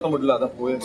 म्हटलं आता पोहे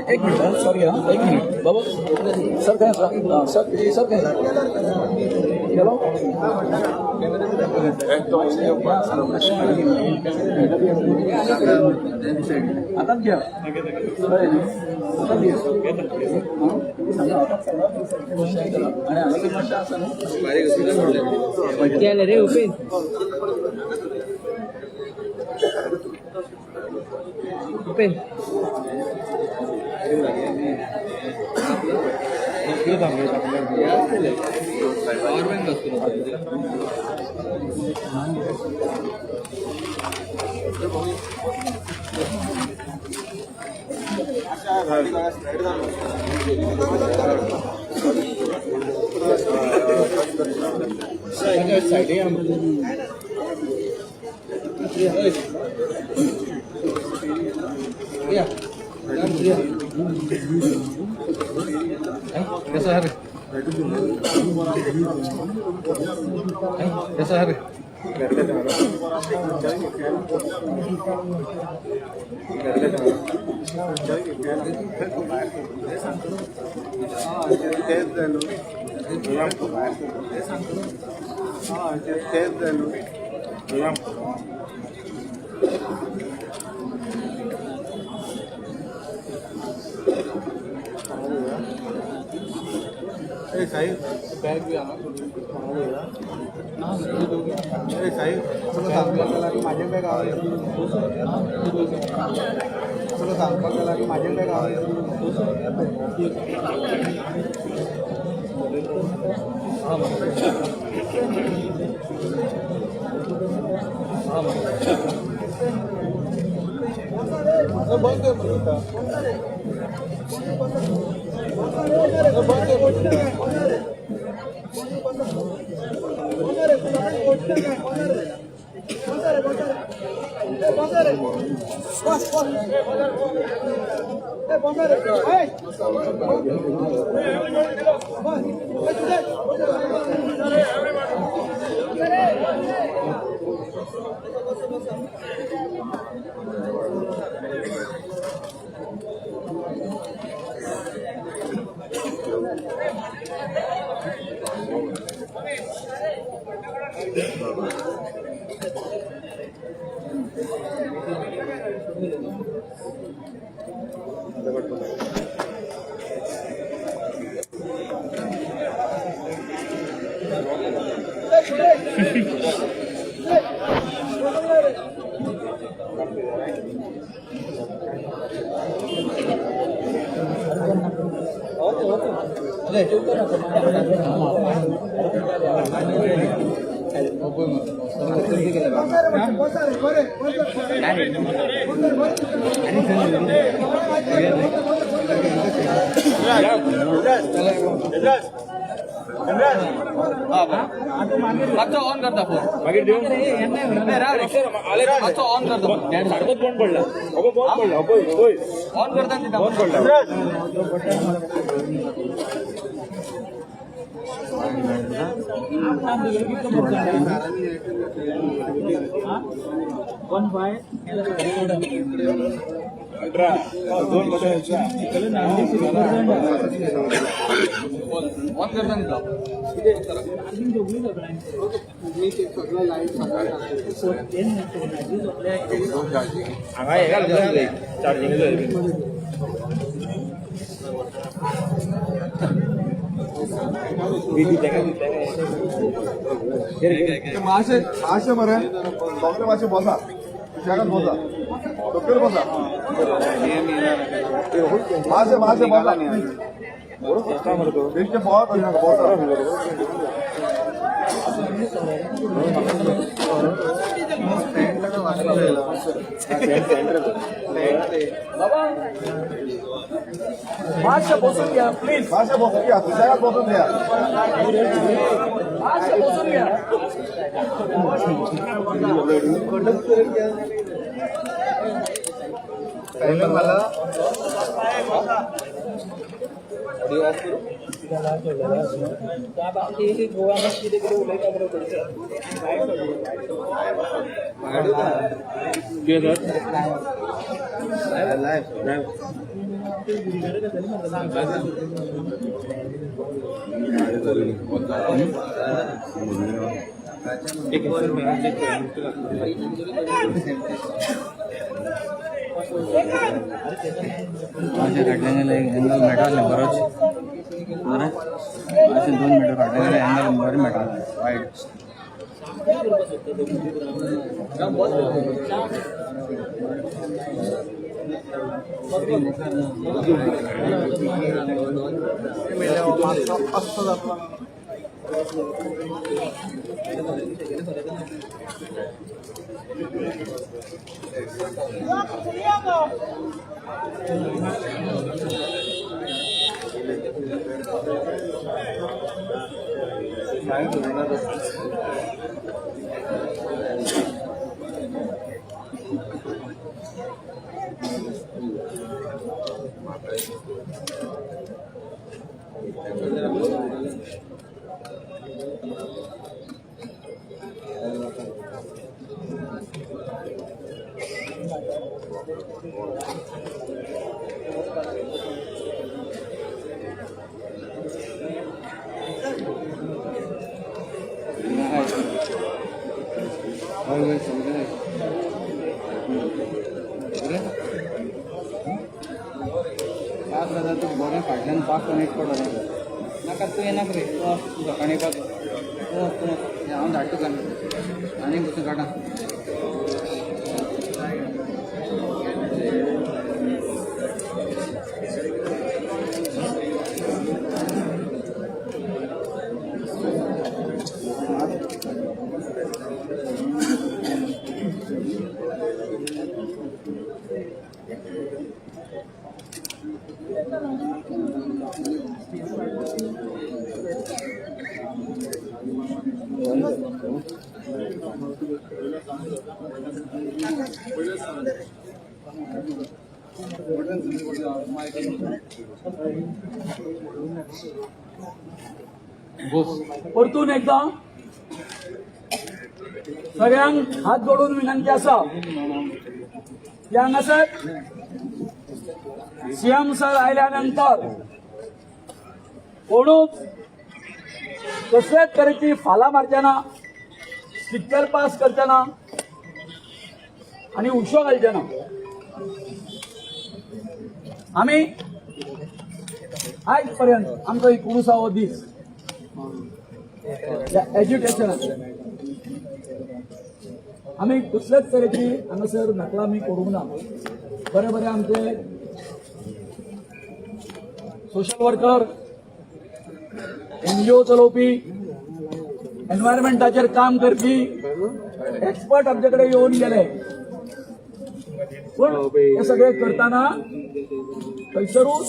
एक मिनिट सॉरी एक मिनिट बाबा सर काय सर काय आता घ्या आणि रे उपेन उपेन कैसा है कैसा है बैग भी आना माझे बॅग आले सगळं सांगता त्याला की माझे बॅग आले ऑन करता फोन ऑन करता बंद पडला ऑन करता मासे मरे डॉक्टर मासे बसा जगात बसा डॉक्टर बसा मासे मासे बसा देखते बहुत बाबा मासे बसून घ्या प्लीज. मासे बसून घ्या जगात बसून घ्या मासे बसून घ्या. माझ्या काढल्याने अँगल मेटाल बरोच असे 2 मीटर काढल्याने अँगल बरे मेटाल वाईट बरे फाटल्यान पाक कनेक्ट पडलो नाका तूं येनाक रे सकाळी पाक हांव धाडटा तुका आनी बसून काडा परतून एकदा सगळ्यांक हात जोडून विनंती आसा की हांगासर सीएम सर आयल्या नंतर कोणूच कसलेच तरेची फाला मारचेना स्टिकर पास करचेना आणि उशो घालचेना. आमी आज पर्यंत आमचो 19वा दीस एज्युकेशनाक आमी कसलेच तरेची हांगासर नकलामी करूंक ना. बरे बरे आमचे सोशल वर्कर NGO चलोवपी एनवायरमेंटाचेर काम करपी एक्सपर्ट आमचे कडेन येवन गेले पण हे सगळे करताना खंयसरूच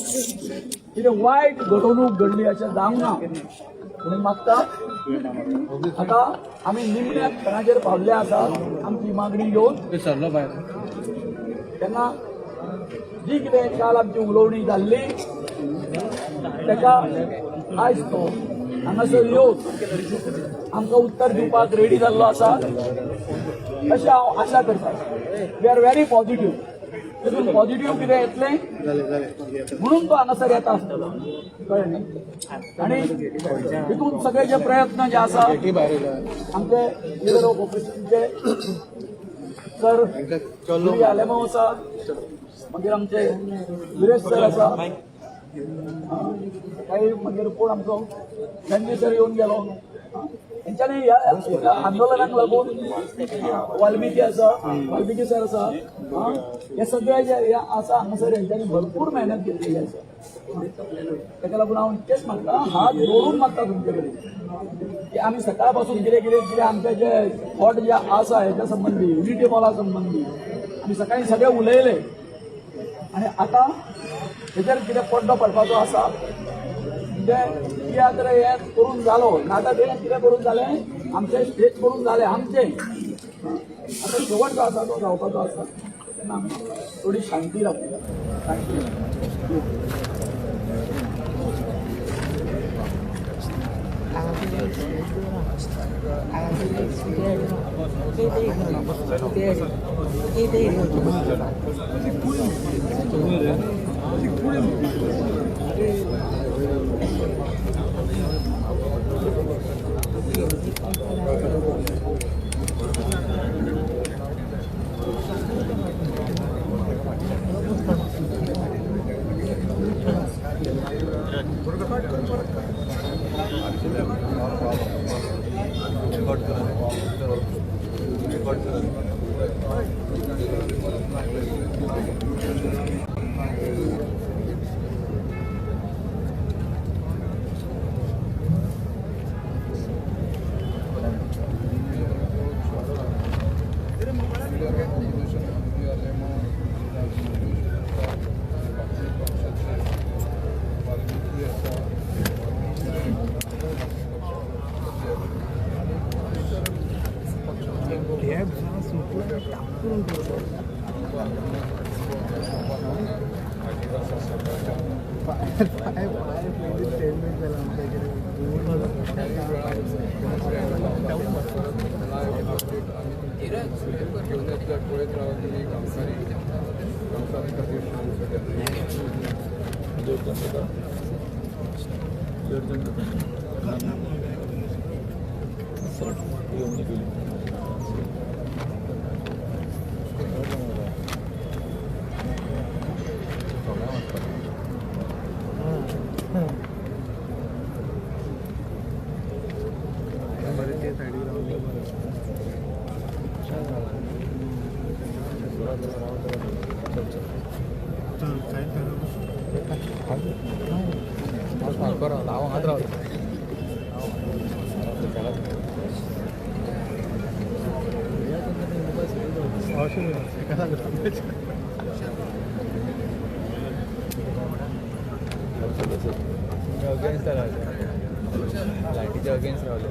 कितें वायट घडणूक घडली अशें जावंक ना. म्हणून मागता आता आमी निमण्या क्षणाचेर पावल्ले आसा आमची मागणी घेवन सरलो भायर तेन्ना जी कितें काल आमची उलोवणी जाल्ली तेका आयज तो हांगासर येवन आमकां उत्तर दिवपाक रेडी जाल्लो आसा अशें हांव आशा करता. वी आर व्हेरी पॉझिटिव्ह तितून पॉझिटिव्ह कितें येतलें म्हणून तो हांगासर येता आसतलो कळ्ळें न्ही आनी तितून सगळे जे प्रयत्न जे आसा आमचे लिडर ऑफ ऑपोजिशनचे सर जुली आलेमांव आसा मागीर आमचे विरेश सर आसा काही मागीर कोण आमचो संजय सर येवन गेलो तेंच्यांनी ह्या आंदोलनाक लागून वाल्मिकी आसा वाल्मिकी सर आसा हे सगळे जे हे आसा हांगासर हेंच्यांनी भरपूर मेहनत केल्ली आसा ताका लागून हांव इतकेंच मागता हात जोडून मागता तुमचे कडेन की आमी सकाळ पासून कितें आमचे जे थॉट जे आसा हेच्या संबंधी युनिटी मॉला संबंधी आमी सकाळी सगळे उलयले आनी आतां हेचेर कितें पड्डो पडपाचो आसा म्हणजे कित्याक हे करून जालो नाका तें कितें करून जालें आमचें स्टेज करून जालें आमचें आतां शेवट जो आसा तो जावपाचो आसा तेन्ना आमी थोडी शांती रावतली शांती लायटीच्या अगेन्स्ट रावले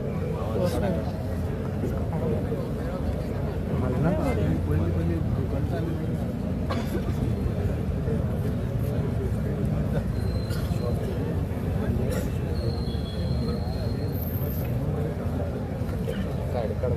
साईड काढ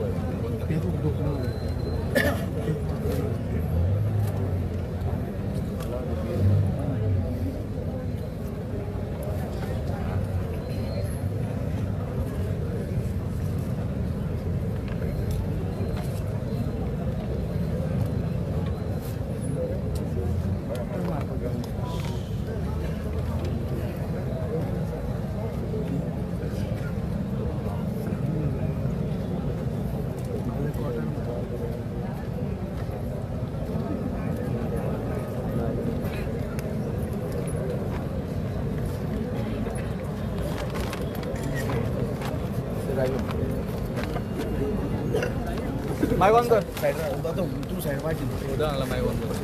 माय बंद कर साइड तू साइड वाची उदाहरणाला माय बंद कर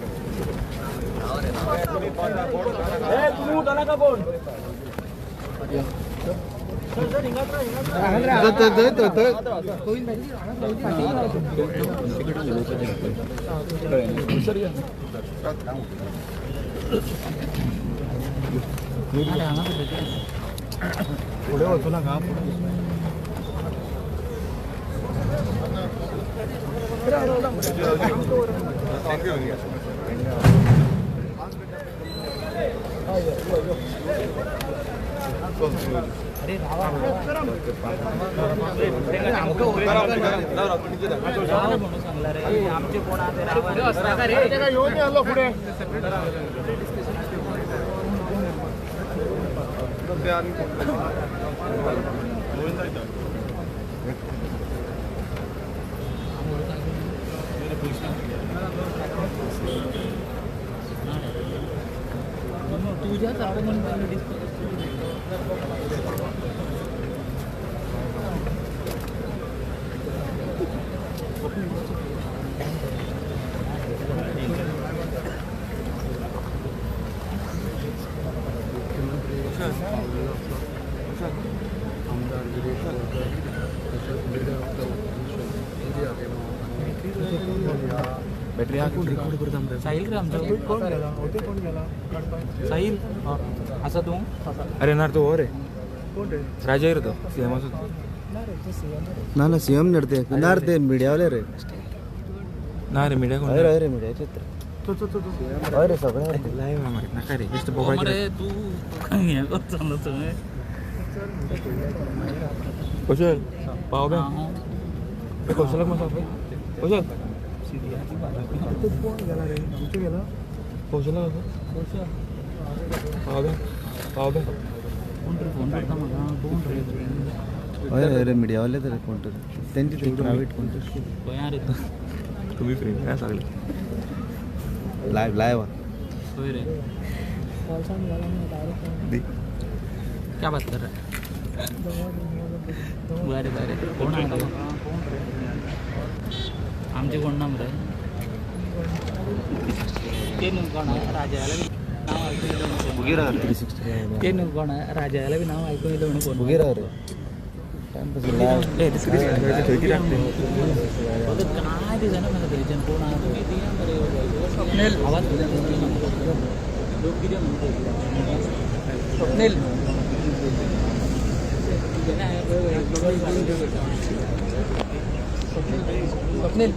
ए तू उठा नका कोण पुढे होतो ना काम Thank you. बॅटरी रेकॉर्ड करता आमचा साहिल रे आमचा साहिल असा तू अरे ना तो हो रे राजा रे तो सीएम असो ना सीएम नडते मीडियावाले रे ना रे मीडिया कोण अरे मीडिया चित्र अरे सगळं लाईव्ह माहित ना काय रे नुसतं बघायचं रे तू हे करत चाललं तुम्ही कौशल पाव बे कौशल मग कौशल कौशल पाव बे अरे मीडियावाले तर कोणतं त्यांची ते प्रायव्हेट कोणतं तुम्ही फ्रेंड काय सांगले लाईव्ह होय रे क्या बात कर रहा है बारे बारे कोण आहे आमचे कोण नाम रे ते कोण आहे राजाला नाव ऐकून ते कोण आहे राजाला बी नाव ऐकून येतं म्हणून कोण वगैरे रे काय दिसा ना मला त्याच्या कोण आवाज लोक किती म्हणतो स्वप्नील स्वप्नील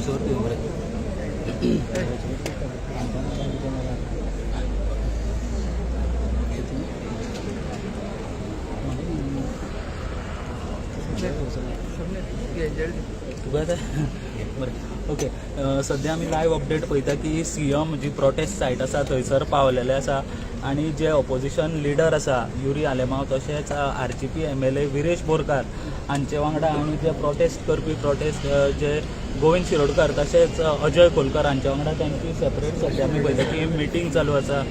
बसवरती बरं बरें ओके सद्या आमी लायव्ह अपडेट पळयता की CM जी प्रोटेस्ट सायट आसा थंयसर पावलेले आसा आनी जे ऑपोजिशन लिडर आसा युरी आलेमांव तशेंच RGP MLA विरेश बोरकार हांचे वांगडा आनी जे प्रोटेस्ट करपी जे गोविंद शिरोडकर तशेंच अजय कोलकर हांचे वांगडा तांची सेपरेट सद्या आमी पळयता की मिटींग चालू आसा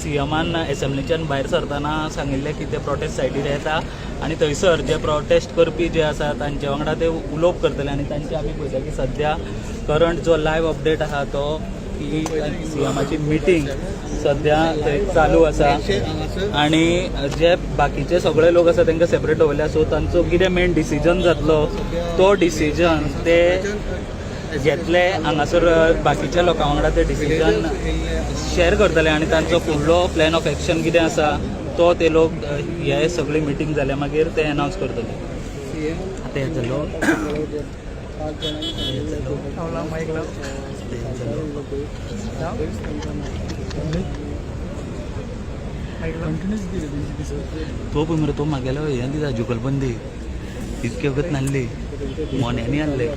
CMान एसेंब्लीच्यान भायर सरतना सांगिल्लें की ते प्रोटेस्ट सायटीर येता आनी थंयसर जे प्रोटेस्ट करपी जे आसा तांचे वांगडा ते उलोवप करतले आनी तांचे आमी पळयता की सद्या करंट जो लायव्ह अपडेट आहा तो की CMाची मिटींग सद्या थंय चालू आसा आनी जे बाकीचे सगळे लोक आसा तांकां सेपरेट दवरल्या सो तांचो कितें मेन डिसिजन जातलो तो डिसिजन ते घेतले हांगासर बाकीच्या लोकां वांगडा ते डिसिजन शेअर करतले आनी तांचो फुडलो प्लॅन ऑफ एक्शन कितें आसा तो ते लोक हे सगळी मिटींग जाल्या मागीर ते अनावन्स करतले आतां हें जालो तो पळय मरे तो म्हागेलो हें दिता जुगलबंदी इतके वगत नासली मोन्यांनी आहले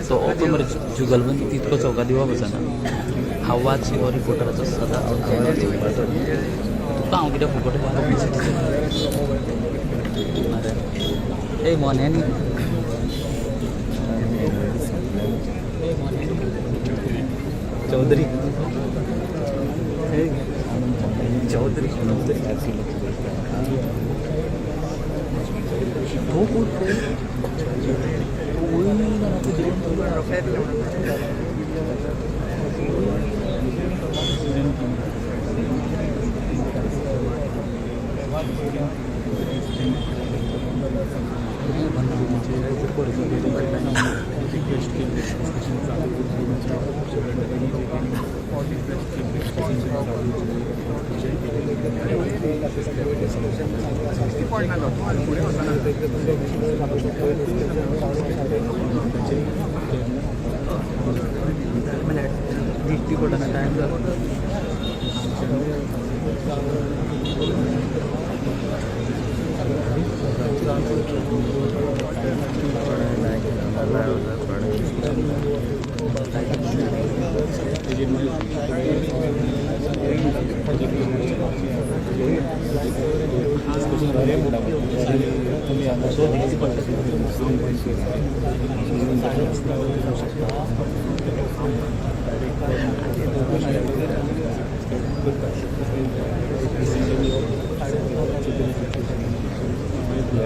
सो ओपन मरे जुगलबंदी तितको चौका दिवप आसा ना हांव वाच हो रिपोर्टराचो सदांच तुका हांव कितें फुकट ए मोन्यांनी चौधरी चौधरी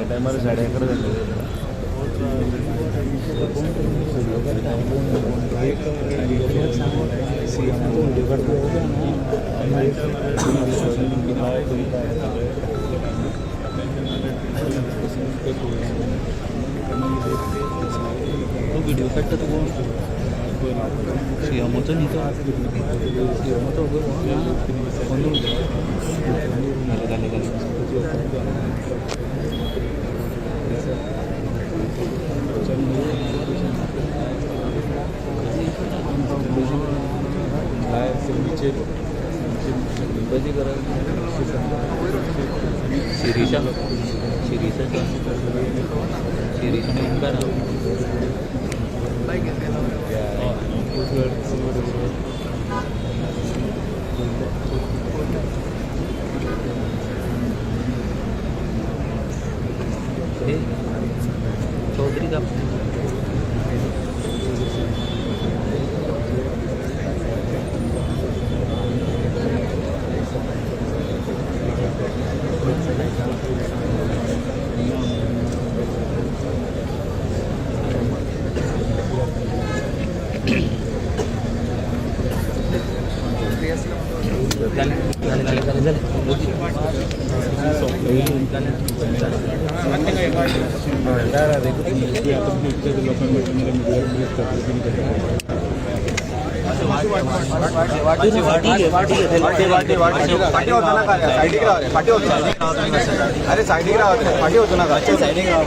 टायमार 11:30 जाले व्हिडिओ काढता तू CMचो न्ही तो CMचो शिरीषा पाठी होता ना काय साईडिक राहा रे पाठी होतो अरे साईडिक राहा पाठी होतो ना काय साईडिक राहा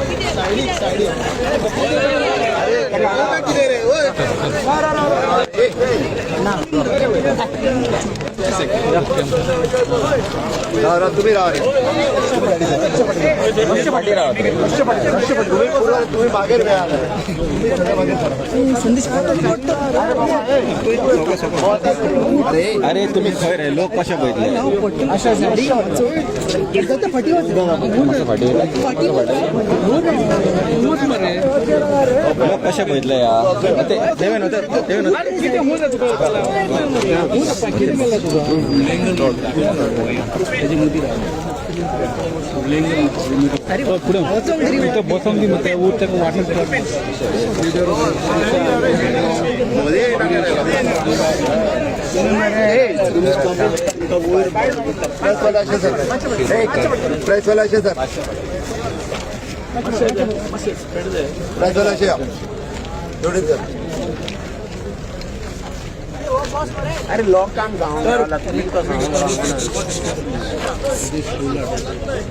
तुम्ही राहा रे तुम्ही मागे अरे तुम्ही खय रे लोक कशा बघितले लोक कशा बघितले बसवली मग प्राइस वाला सर प्राइस वाला एवढे सर अरे लॉक काम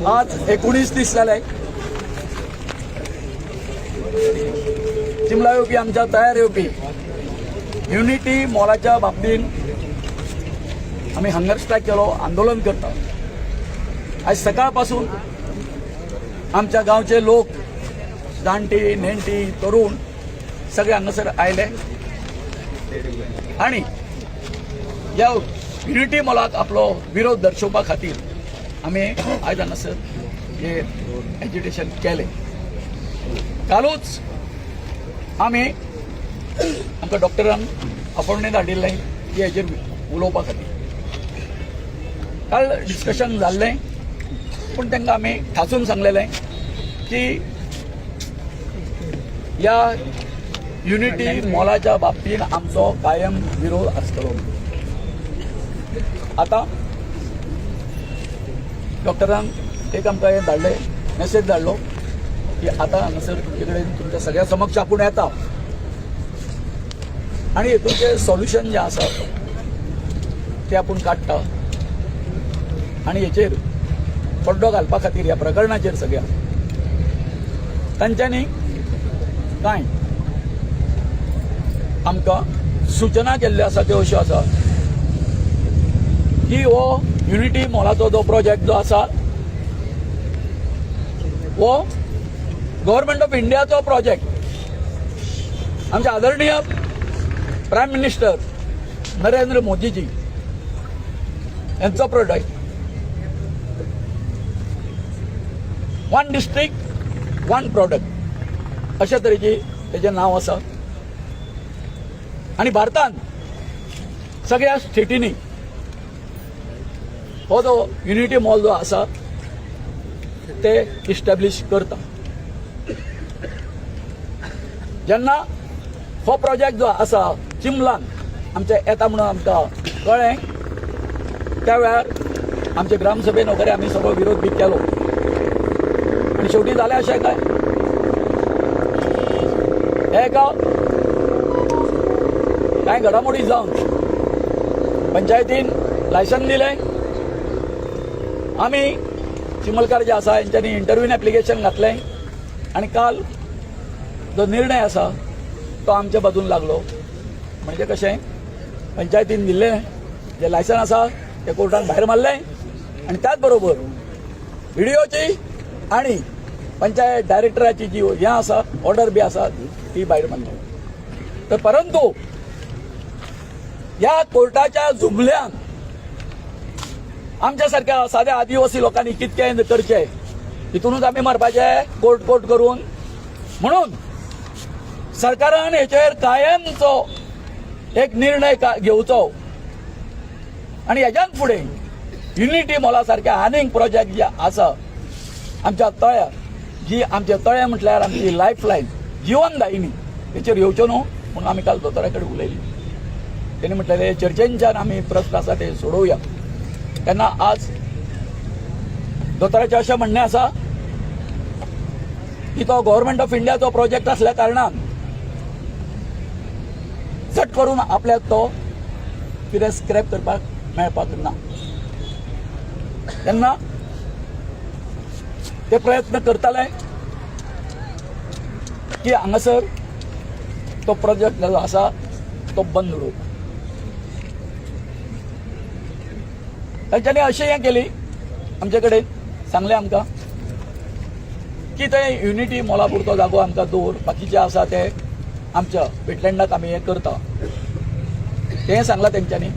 आज 19:30 झालाय. चिमला येवपी आमच्या तयार येवपी युनिटी मॉलाच्या बाबतीत आम्ही हंगर स्ट्राईक केलो, आंदोलन करता. आज सकाळपासून आमच्या गावचे लोक जाणटी नेणटी तरुण सगळे हांगासर आयले आणि या युनिटी मॉलाक आपलो विरोध दर्शोवपा खातीर आमी आयज हांगासर हे एजिटेशन केलें. कालूच आमी आमकां डॉक्टरान अपॉयंटमेंट धाडिल्लें की हेजेर उलोवपा खातीर. काल डिस्कशन जाल्लें पूण तांकां आमी ठासून सांगलेलें की या युनिटी मॉलाच्या बाबतीत आमचो कायम विरोध आसतलो. आता डॉक्टरान एक आमकां हे धाडलें मेसेज धाडलो की आता हांगासर तुमचे कडेन तुमच्या सगळ्या समक्ष आपूण येता आनी हेतूचें सोल्युशन जें आसा तें आपूण काडटा आनी हेचेर पड्डो घालपा खातीर ह्या प्रकरणाचेर सगळ्या तांच्यांनी कांय आमकां सूचना केल्ल्यो आसा त्यो अश्यो आसा की हो युनिटी मॉलाचो जो प्रोजेक्ट जो आसा हो गव्हर्नमेंट ऑफ इंडियाचो प्रोजेक्ट. आमचे आदरणीय प्रायम मिनिस्टर नरेंद्र मोदीजी यांचो project. One district one product अशा तरेची तेजें नांव आसा आनी भारतांत सगळ्या स्टेटींनी हो जो युनिटी मॉल जो आसा ते इस्टॅब्लिश करता. जेन्ना हो प्रोजेक्ट जो आसा चिमलान आमचे येता म्हणून आमकां कळ्ळें त्या वेळार आमचे ग्रामसभेन वगैरे आमी सगळो विरोध बी केलो आनी शेवटी जालें अशें काय एका कांय घडामोडी जावन पंचायतीन लायसन दिलें. आमी चिमलकार जे आसा हेंच्यांनी इंटरव्यून एप्लिकेशन घातलें आनी काल जो निर्णय आसा तो आमच्या बाजून लागलो. म्हणजे कशें पंचायतीन दिल्लें जे लायसन आसा तें कोर्टान भायर मारलें आनी त्याच बरोबर व्हिडिओची आनी पंचायत डायरेक्टराची जी हें आसा ऑर्डर बी आसा ती भायर मारली. तर परंतु ह्या कोर्टाच्या जुमल्यान आमच्या सारख्या साध्या आदिवासी लोकांनी कितकें करचें हितूनच आमी मारपाचे कोर्ट करून. म्हणून सरकारान हेचेर कायमचो एक निर्णय घेवचो आनी हेज्यान फुडें युनिटी मॉला सारख्या आनीक प्रोजेक्ट जे आसा आमच्या तळ्यार जी आमचे तळे म्हटल्यार आमची लायफ लायन जिवनदायिनी तेचेर येवच्यो न्हू म्हणून आमी काल दोतोरा कडेन उलयली. तेणी म्हटलेलें चर्चेंच्यान आमी प्रस्न आसा ते सोडोवया तेन्ना आज दोतोराचें अशें म्हणणें आसा की तो गव्हर्नमेंट ऑफ इंडियाचो प्रोजेक्ट असल्या कारणान झट करून आपल्याक तो कितें स्क्रॅप करपाक मेळपाक ना. तेन्ना ते प्रयत्न करतले की हांगासर तो प्रोजेक्ट जो आसा तो बंद उडोवप. तांच्यांनी अशें हें केली, आमचे कडेन सांगलें आमकां की ते युनिटी मॉला पुरतो जागो आमकां दवर, बाकीचे आसा ते आमच्या वेटलँडाक आमी हें करता, तें सांगलां तेंच्यांनी.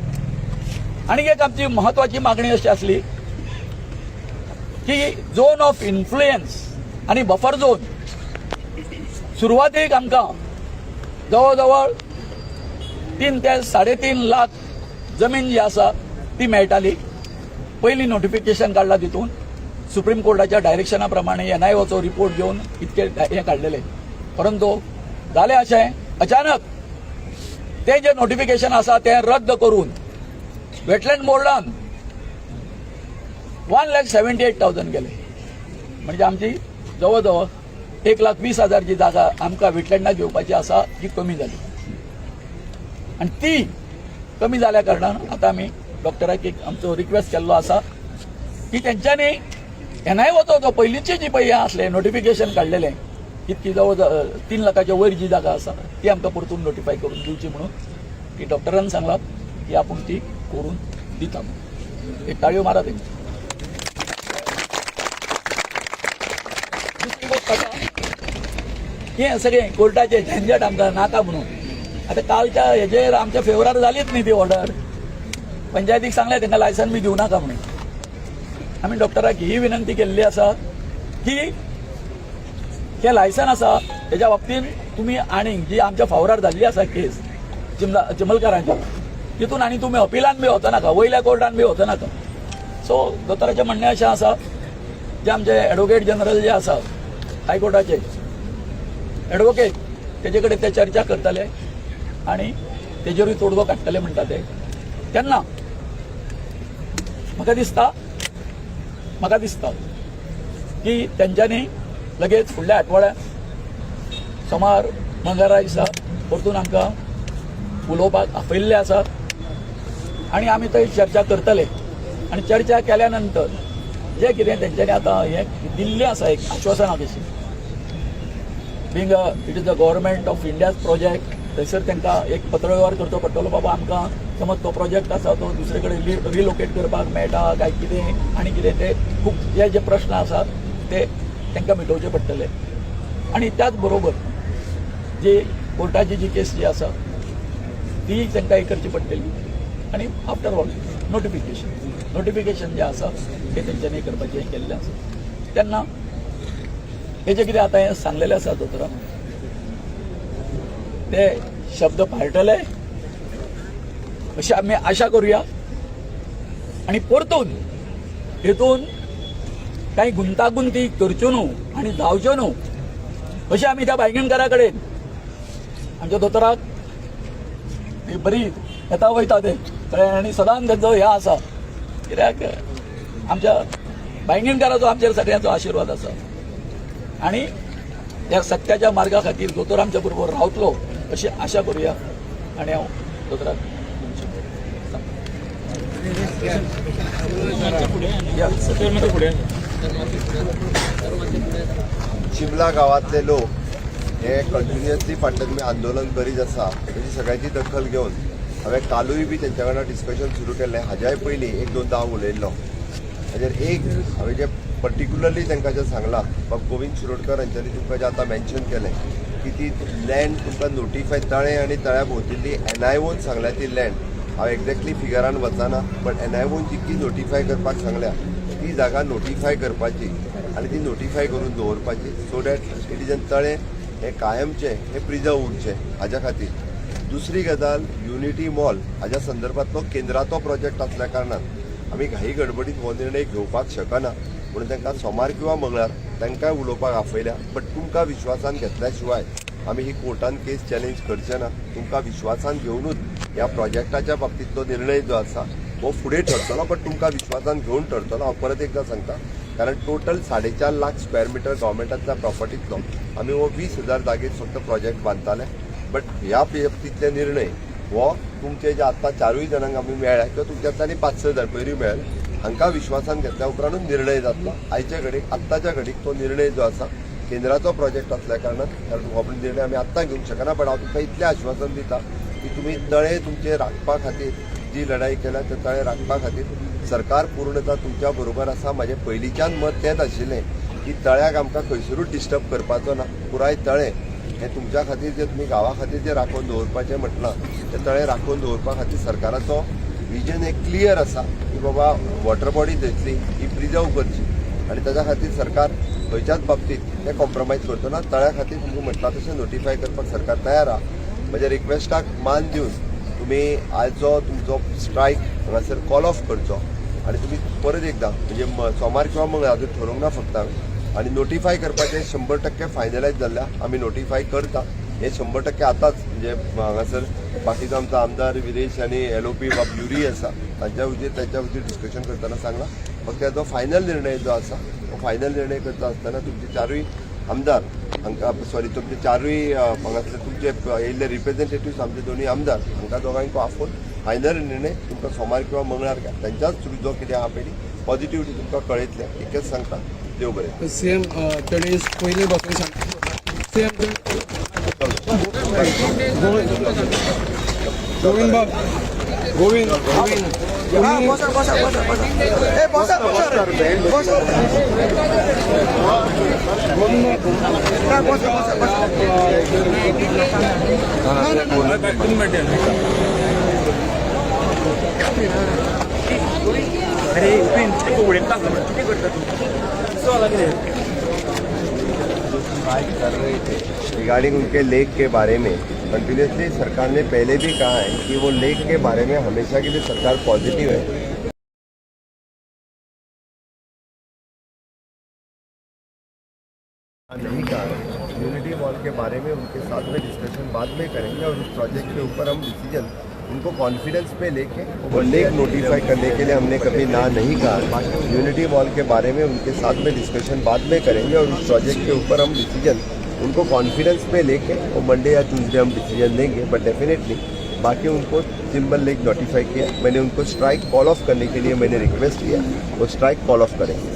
आनी एक आमची म्हत्वाची मागणी अशी आसली की झोन ऑफ इन्फ्लुएन्स आनी बफर झोन सुरवातेक आमकां जवळ जवळ 3 ते 3.5 लाख जमीन जी आसा ती मेळटाली. पयलीं नोटिफिकेशन काडला तितून सुप्रीम कोर्टाच्या डायरेक्शना प्रमाणे NIOचो रिपोर्ट घेवन इतके हे काडलेले. परंतु जालें अशें अचानक ते जे नोटिफिकेशन आसा ते रद्द करून वेटलँड बोर्डान 1,78,000 गेले. म्हणजे आमची जवळ जवळ 1,20,000 जी जागा आमकां वेटलँडाक घेवपाची आसा ती कमी जाली. आणि ती कमी जाल्या कारणान आता आमी डॉक्टराक एक आमचो रिक्वेस्ट केल्लो आसा की तेंच्यांनी NIOचो जो पयलींची जी पळय आसले नोटिफिकेशन काडलेलें इतकी जवळ 3 लाखाच्या वयर जी जागा आसा ती आमकां परतून नोटिफाय करून दिवची म्हणून की डॉक्टरान सांगलां की आपूण ती करून दिता म्हणून. एक ताळयो मारा तेंची. दुसरी गोष्ट आसा हें सगळें कोर्टाचें झंझट आमकां नाका म्हणून. आता कालच्या हेजेर आमच्या फेवरार जालीच न्ही ती ऑर्डर. पंचायतीक सांगलें तांकां लायसन बी दिवं नाका म्हणून. आमी डॉक्टराक ही विनंती केल्ली आसा की हे लायसन आसा तेच्या बाबतींत तुमी आनीक जी आमच्या फावरार जाल्ली आसा केस चिमलकारांची तितून आनी तुमी अपिलान बी वचो नाका, वयल्या कोर्टान बी वचो नाका. सो दोतोराचें म्हणणें अशें आसा जे आमचे एडवोकेट जनरल जे आसा हायकोर्टाचे एडवोकेट तेजे कडेन ते चर्चा करतले आनी तेजेरूय तोडगो काडटले म्हणटा ते. तेन्ना म्हाका दिसता की तेंच्यांनी लगेच फुडल्या आठवड्यात सोमार मंगळारा दिसा परतून आमकां उलोवपाक आपयल्ले आसा आनी आमी थंय चर्चा करतले. आनी चर्चा केल्या नंतर जे कितें तेंच्यांनी आतां हें दिल्लें आसा एक आश्वासना कशी being it is the government of India's project, थंयसर तांकां एक पत्रव्यवहार करचो पडटलो. बाबा आमकां समज तो प्रोजेक्ट आसा तो दुसरे कडेन रिलोकेट करपाक मेळटा काय कितें आनी कितें ते खूब हे जे प्रश्न आसात ते तांकां मिटोवचे पडटले. आनी त्याच बरोबर जी कोर्टाची जी केस जी आसा ती तांकां हे करची पडटली. आनी आफ्टर ऑल नोटिफिकेशन जे आसा ते तेंच्यांनी करपाचें हें केल्लें आसा. तेन्ना हे जे कितें आतां हें सांगलेलें आसा दोतोरान ते शब्द पाळटले अशी आमी आशा करुया. आनी परतून हेतून काही गुंतागुंती करच्यो न्हू आनी जावच्यो न्हू अशें आमी त्या बायगणकारा कडेन आमच्या दोतोराक बरी येता वयता ते कळ्ळें. आनी सदांच तेंचो हें आसा कित्याक आमच्या बायगणकाराचो आमचेर सगळ्यांचो आशिर्वाद आसा. आनी ह्या सत्याच्या मार्गा खातीर दोतोर आमच्या बरोबर रावतलो अशी आशा करुया. आनी हांव दोतोराक शिमला गावातले लोक हे कंटिन्युअसली फाटल्यान आंदोलन करीत आसा. तेची सगळ्यांची दखल घेवन हांवें कालूय बी तेंच्या वांगडा डिस्कशन सुरू केल्लें. हाज्याय पयलीं 1-2दां हांव उलयल्लो. हाजेर एक हांवें जे पर्टिक्युलरली तांकां जें सांगलां बाब गोविंद शिरोडकर हांच्यांनी तुमकां जें आतां मेन्शन केलें की ती लँड तुमकां नोटिफाय तळें आनी तळ्या भोंवतणी NIOन सांगल्या ती लँड. हांव एक्झॅक्टली फिगरान वचना बट NIOन जितकी नोटिफाय करपाक सांगल्या ती जागा नोटिफाय करपाची आनी ती नोटिफाय करून दवरपाची so that it is an तळें हे कायमचे हे प्रिजर्व उरचे हाज्या खातीर. दुसरी गजाल युनिटी मॉल हाज्या संदर्भांतलो केंद्राचो प्रोजेक्ट आसल्या कारणान आमी घाई गडबडीत हो निर्णय घेवपाक शकना म्हणून तांकां सोमार किंवा मंगळार तांकांय उलोवपाक आपयल्या. बट तुमकां विश्वासान घेतल्या शिवाय आमी ही कोर्टान केस चॅलेंज करचे ना. तुमकां विश्वासान घेवनूच ह्या प्रोजेक्टाच्या बाबतींतलो निर्णय जो आसा हो फुडें ठरतलो बट तुमकां विश्वासान घेवन ठरतलो हांव परत एकदां सांगता कारण टोटल 4.5 लाख स्क्वेअर मिटर गव्हर्मेंटांतल्या प्रॉपर्टींतलो आमी हो 20,000 जागेत फक्त प्रोजेक्ट बांदताले बट ह्या बाबतींतले निर्णय हो तुमचे जे आतां 4 जाणांक आमी मेळ्ळ्या किंवा तुमच्यातल्यानी 5-6 जाण पयलीं मेळ्ळे हांकां विश्वासान घेतल्या उपरांतूच निर्णय जातलो आयच्या घडीक आत्ताच्या घडीक तो निर्णय जो आसा केंद्राचो प्रोजेक्ट असल्या कारणान कारण हो निर्णय आमी आत्तां घेवंक शकना पण हांव तुमकां इतलें आश्वासन दिता की तुमी तळे तुमचे राखपा खातीर जी लढाई केल्या ते तळे राखपा खातीर सरकार पूर्णतः तुमच्या बरोबर आसा म्हाजें पयलींच्यान मत तेंच आशिल्लें की तळ्याक आमकां खंयसरूच डिस्टर्ब करपाचो ना पुराय तळें हें तुमच्या खातीर जे तुमी गांवा खातीर जे राखून दवरपाचें म्हटलां ते तळें राखून दवरपा खातीर सरकाराचो विजन एक क्लियर आसा की बाबा वॉटर बॉडी थंयसली ही प्रिजर्व करची आनी ताच्या खातीर सरकार खंयच्याच बाबतींत ते कॉम्प्रोमायज करचो ना तळ्या खातीर तुमकां म्हटलां तशें नोटिफाय करपाक सरकार तयार आहा म्हज्या रिक्वेस्टाक मान दिवन तुमी आयचो तुमचो स्ट्रायक हांगासर कॉल ऑफ करचो आनी तुमी परत एकदां म्हणजे सोमार किंवा मंगळार हातूंत ठरोवंक ना फक्त हांवें आनी नोटिफाय करपाचें 100% फायनलायज जाल्ल्या आमी नोटिफाय करता हे 100% आतांच म्हणजे हांगासर बाकीचो आमचो आमदार विरेश आनी LOP बाब युरी आसा तांच्या खातीर डिस्कशन करतना सांगला फक्त हाचो फायनल निर्णय जो आसा तो फायनल निर्णय करता आसतना तुमचे 4 आमदार हांकां तुमचे 4 हांगासले तुमचे येयल्ले रिप्रेझेंटेटिव्स आमचे दोनूय आमदार हांकां दोगांयको आफोवन फायनल निर्णय तुमकां सोमार किंवा मंगळार घाल त्यांच्याच थ्रू जो कितें आहा पयलीं पॉझिटिव्हिटी तुमकां कळयतलें एकच सांगता देव बरें सीएम तेणी पयलीं बसून सीएम गोविंद बाब गोविंद रिगार्डिंग उनके लेक के बारे में कंटिन्यूसली सरकार ने पहले भी कहा है कि वो लेक के बारे में हमेशा के लिए सरकार पॉजिटिव है नहीं कहा यूनिटी वॉल के बारे में उनके साथ में डिस्कशन बाद में करेंगे और इस प्रोजेक्ट के ऊपर हम डिसीजन उनको कॉन्फिडेंस पे लेके वो लेक नोटिफाई करने के लिए हमने कभी ना नहीं कहा यूनिटी वॉल के बारे में उनके साथ में डिस्कशन बाद में करेंगे और इस प्रोजेक्ट के ऊपर हम डिसीजन उनको कॉन्फिडेंस पे लेके वो मंडे या ट्यूसडे हम डिसीजन लेंगे बट डेफिनेटली बाकी उनको सिंबल लेक नोटिफाई किया मैंने उनको स्ट्राइक कॉल ऑफ करने के लिए मैंने रिक्वेस्ट किया वो स्ट्राइक कॉल ऑफ करेंगे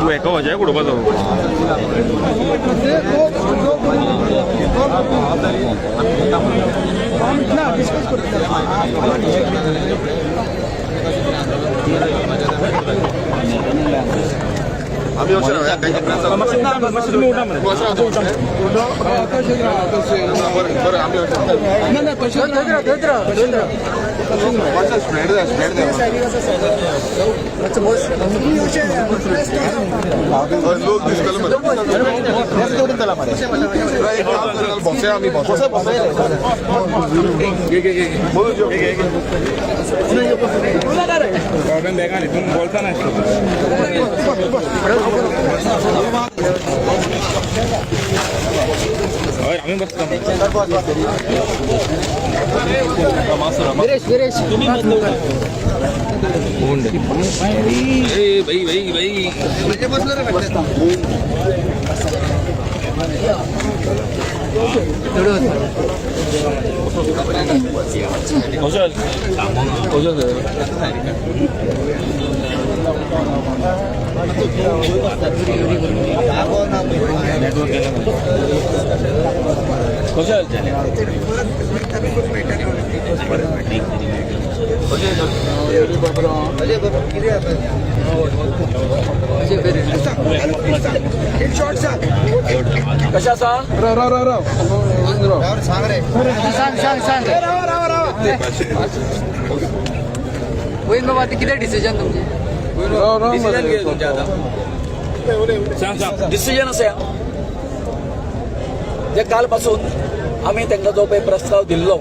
तू एका वजाय कुठं जाऊ आम्ही बोलता नाही आम्ही बसतो कशा सा सांग गोविंद बाबा ते कितें डिसिजन तुमचें डिसिजन कितें तुमचें आतां डिसिजन असें जे काल पासून आमी तांकां जो पळय प्रस्ताव दिल्लो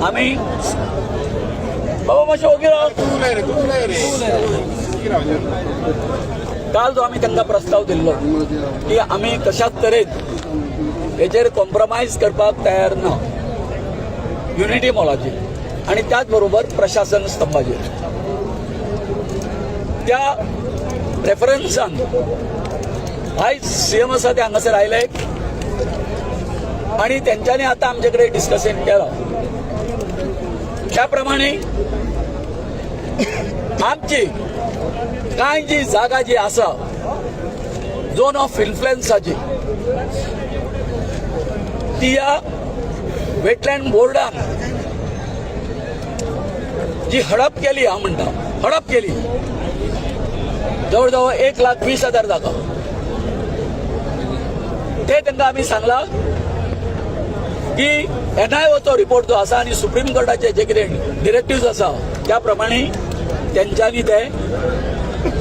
आमी बाबा मातशें ओगी राव काल जो आमी तांकां प्रस्ताव दिल्लो की आमी कशाच तरेन हेचेर कॉम्प्रमायज करपाक तयार ना युनिटी मॉलाचेर आनी त्याच बरोबर प्रशासन स्तंभाचेर त्या रेफरन्सान आयज सीएम आसा ते हांगासर आयले आणि त्यांच्यानी आता आमच्याकडे डिस्कशन केलं त्या प्रमाणे आमची कांय जी जागा जी आसा झोन ऑफ इन्फ्लुएन्साची ती या वेटलँड बोर्डान जी हडप केली हांव म्हणटा हडप केली जवळ 1,20,000 जागा ते तांकां आमी सांगला की NIOचो रिपोर्ट जो आसा आणि सुप्रीम कोर्टाचे जे कितें डिरेक्टिव्ह आसा त्या प्रमाणे त्यांच्यानी ते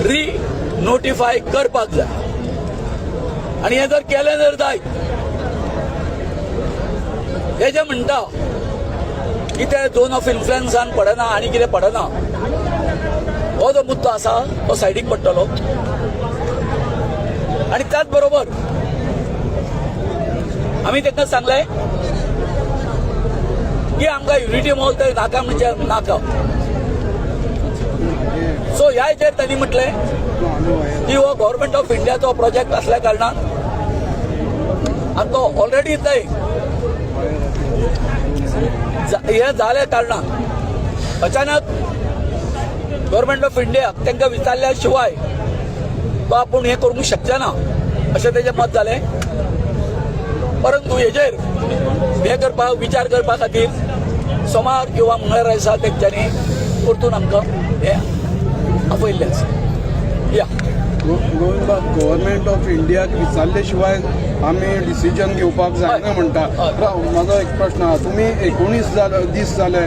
रिनोटिफाय करपाक जाय आणि हे जर केलें जर जायत हे जे म्हणटा की ते झोन ऑफ इन्फ्लुएन्सान पडना आणि कितें पडना हो जो मुद्दो आसा तो सायडीक पडटलो आणि त्याच बरोबर आमी तांकां सांगलें की आमकां युनिटी मॉल तर नाका म्हणजे नाका सो ह्या हेचेर तांणी म्हटलें की हो गव्हर्नमेंट ऑफ इंडियाचो प्रोजेक्ट असल्या कारणान आनी तो ऑलरेडी थंय हे जाल्या कारणान अचानक गव्हर्नमेंट ऑफ इंडियाक तांकां विचारल्या शिवाय तो आपूण हें करूंक शकचे ना अशें तेजें मत जालें परंतु हेजेर हे करपाक विचार करपा खातीर सोमार किंवा मंगळार आसा तेंच्यांनी परतून आमकां हे आपयल्लें आसा या गव्हर्नमेंट ऑफ इंडियाक विचारले शिवाय आमी डिसिजन घेवपाक जायना म्हणटा म्हाजो एक प्रश्न आहा तुमी 19 दीस जाले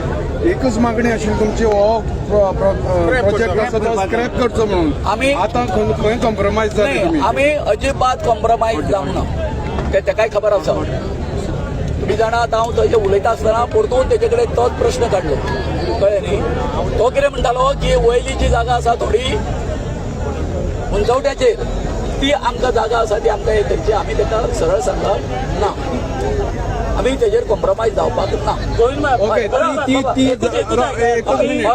एकच मागणी आशिल्ली तुमची हो प्रोजेक्ट आसा तो स्क्रॅप करचो म्हणून आमी आतां खंय कॉम्प्रमायज जाले तुमी आमी अजिबात कॉम्प्रमायज जावंक ना ते ताकाय खबर आसा तुम्ही जाणा आतां हांव थंय उलयता आसतना परतून तेजे कडेन तोच प्रश्न काडलो कळ्ळें न्ही तो कितें म्हणटालो की वयली जी जागा आसा थोडी उंचवट्याचेर ती आमकां जागा आसा ती आमकां हे करची आमी ताका सरळ सांगला ना आमी तेजेर कॉम्प्रमायज जावपाक ना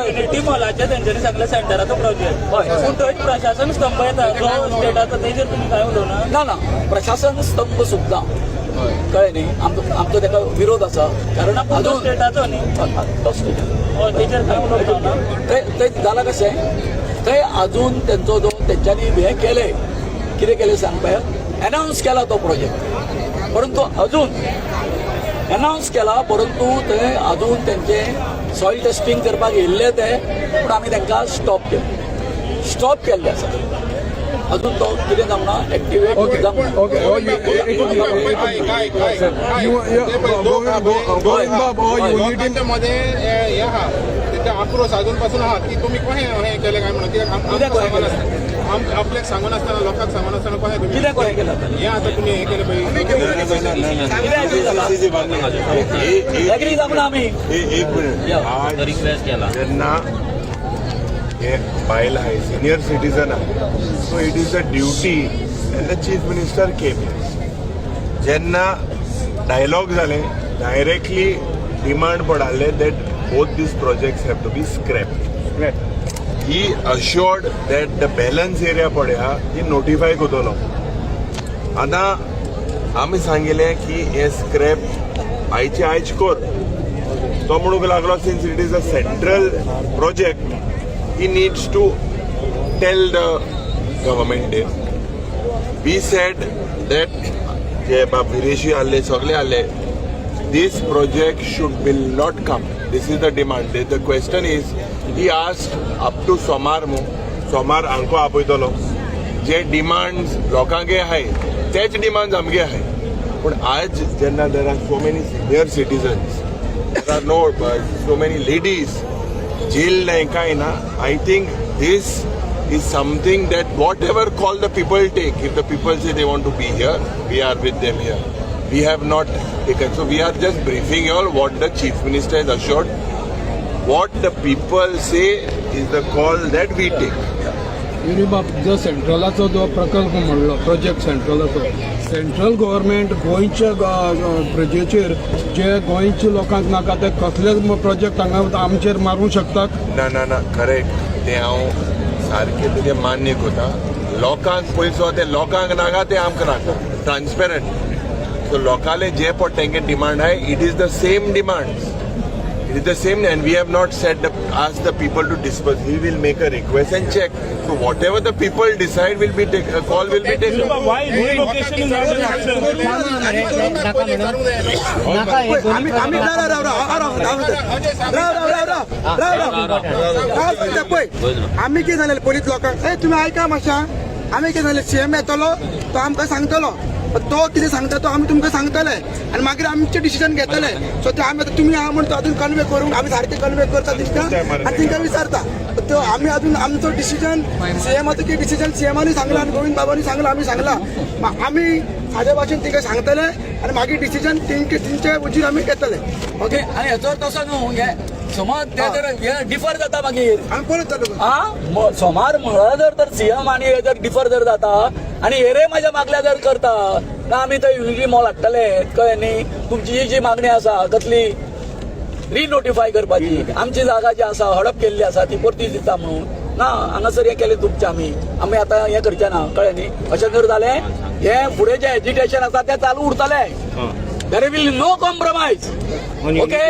युनिटी मॉलाचे तेंच्यांनी सांगलें सेंटराचो प्रोजेक्ट पूण थंय प्रशासन स्तंभ येता जो स्टेटाचो तेजेर तुमी कांय उलोवना ना प्रशासन स्तंभ सुद्दां कळ्ळें न्ही आमचो ताका विरोध आसा कारण तो स्टेटाचो न्ही तो स्टेटाचो तेजेर कांय उलोवना ते जालां कशें थंय अजून तेंचो जो तेंच्यांनी हें केलें कितें केलें सांग पळय अनावन्स केला तो प्रोजेक्ट परंतु अजून अनावन्स केला परंतु थंय अजून तेंचे सॉयल टेस्टिंग करपाक येयल्ले ते पूण आमी तांकां स्टॉप केल्ले आसा अजून तो कितें जावंक ना एक्टिवेट जावंक मध्ये हे आहा त्या आक्रोश अजूनपासून आहा की तुम्ही कशें हें केलें काय म्हणून कित्याक आपल्याक सांगून आसतना लोकांक सांगून आसतना कशें तुम्ही कितें कशें केलां हें आतां तुमी हें केलें पळय एग्री जावंक ना आमी एक मिनिट रिक्वेस्ट केला जेन्ना हे बायल आहाय सिनियर सिटीजन आहा so it is a duty end the chief minister केम जेन्ना डायलॉग जाले डायरेक्टली डिमांड पडाले that both these projects have to be scrapped. He assured that the balance area पड्या ही नोटिफाय करतलो आतां आमी सांगिल्लें की हे स्क्रॅप आयचे आयज कर तो म्हणूंक लागलो since it is a central project he needs to tell the government we said that जे विदेशी आहले सगळे आहले this project will not come. This is the demand. The question is, he asked up to Somar anko apoytolo. जे demands लोकांगे आहाय तेच demands आमगे आहाय पण आज जेन्ना there are so many senior citizens there are no so many ladies jail nahi kai na. I think this is something that whatever call the people take, if the people say they want to be here, we are with them here. We have not taken. So we are just briefing you all what the Chief Minister has assured. What the people say is the call that we take. बाब जो सेंट्रलाचो जो प्रकल्प म्हणलो project सेंट्रलाचो central government गोंयच्या प्रजेचेर जे गोंयच्या लोकांक नाका ते कसलेच प्रोजेक्ट हांगा आमचेर मारूंक शकतात. ना करेक्ट ते हांव सारकें तुजें मान्य करता. लोकांक पयसो ते लोकांक नाका ते आमकां नाका ट्रान्सपेरंट. सो लोकांले जे पड तेंगे डिमांड आहाय it is the same demand. It is the same, and we have not asked the people to disperse. We will make a request and check. So whatever the people decide will be taken. A call will be taken. Why relocation is not an option? आम्ही कितें जालें police लोकांक तुम्ही ऐका मातशा आम्ही कितें जालें CM येतलो तो आमकां सांगतलो तो कितें सांगता तो आमी तुमकां सांगतले आनी मागीर आमचे डिसिजन घेतले. सो ते आमी आतां तुमी आहा म्हणटा अजून कन्वे करूंक आमी सारके कन्वे करता तिंका आनी तिंका विचारता तो आमी अजून आमचो डिसिजन सीएमाचो की डिसिजन सीएमानी सांगला आनी गोविंद बाबांनी सांगला आमी सांगला आमी सादे भाशेन तिंका सांगतले आनी मागीर डिसिजन तिंचे उजीर आमी घेतले. ओके आणि हेचो तसो न्हू हे समज ते जर हे डिफर जाता मागीर आमी पळयत जालो हा सोमार म्हळ्यार जर सीएम आणि हे जर डिफर जर जाता आणि हेरे माझ्या मागल्या जर करता ना आम्ही तर युनिटी मॉल हाडटले कळ्ळें न्ही. तुमची जी मागणी आसा कसली रिनोटिफाय करपाची आमची जागा जी आसा हडप केल्ली आसा ती परती दिता म्हणून ना हांगासर हे केलें तुमचें आमी आतां हें करचें ना कळ्ळें न्ही. अशें जर जालें हे फुडें जे एजिटेशन आसा तें चालू उरतलें. There will no compromise. Okay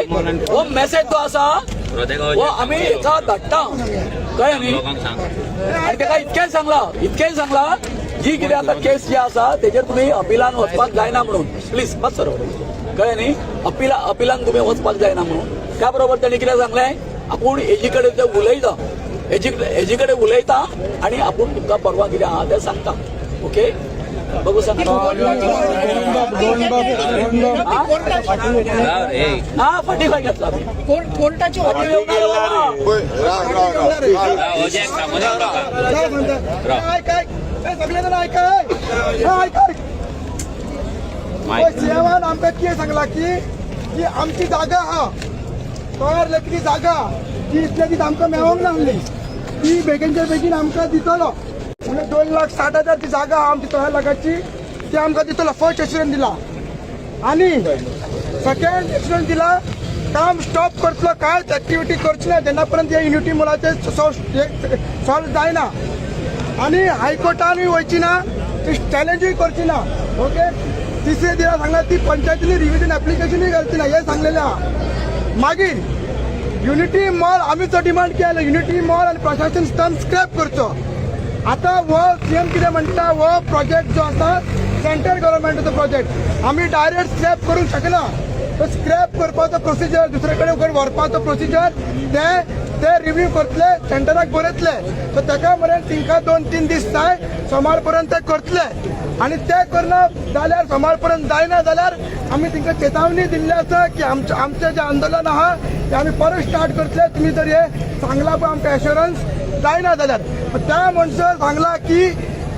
हो मेसेज जो आसा हो आमी एका धाडटा कळ्ळें न्ही. आनी ताका इतकेंय सांगला जी कितें आतां केस जी आसा तेजेर तुमी अपिलान वचपाक जायना म्हणून प्लीज बस सर कळ्ळें न्ही. अपिलान तुमी वचपाक जायना म्हणून त्या बरोबर तेणी कितें सांगलें आपूण हेजी कडेन ते उलयता हेजी कडेन उलयता आनी आपूण तुमकां परवां कितें आहा तें सांगता. ओके बघू सांगा ना फाटी खंय घेतला कोर्टाची सगळे जाण सीएमान आमकां कितें सांगला की आमची जागा आहा तयार लेखनी जागा ती इतल्या दीस आमकां मेळोंक ना आसली ती बेगीनच्या बेगीन आमकां दितलो. म्हणजे 2,60,000 ती जागा आहा आमची तयार लागाची ती आमकां दितलो. फर्स्ट एश्युरन्स दिला आनी सेकंड एश्युरन्स दिला काम स्टॉप करतलो कांयच एक्टिविटी करची ना जेन्ना पर्यंत हे युनिटी मोलाचे सॉल्व जायना आनी हायकोर्टानूय वयची ना ती चॅलेंजूय करची ना. ओके तिसरे दिसा सांगला ती पंचायतीनी रिव्हिजन एप्लिकेशनूय घालची ना हे सांगलेलें आहा. मागीर युनिटी मॉल आमी जो डिमांड केला युनिटी मॉल आनी प्रशासन स्टंप स्क्रॅप करचो. आता वो सीएम कितें म्हणटा वो प्रोजेक्ट जो आसा सेंट्रल गव्हर्नमेंटाचो प्रोजेक्ट आमी डायरेक्ट स्क्रॅप करूंक शकना. तो स्क्रॅप करपाचो प्रोसिजर दुसरे कडेन व्हरपाचो प्रोसिजर ते रिव्यू करतले सेंटराक बरयतले. सो ताका म्हऱ्यान तिंका 2-3 दीस जाय सोमार पर्यंत ते करतले आनी ते करना जाल्यार सोमार पर्यंत जायना जाल्यार आमी तिंका चेतावणी दिल्ली आसा की आमचें जें आंदोलन आहा तें आमी परत स्टार्ट करतले. तुमी जर हे सांगला पळय आमकां एश्युरन्स जायना जाल्यार त्या मनशान सांगला की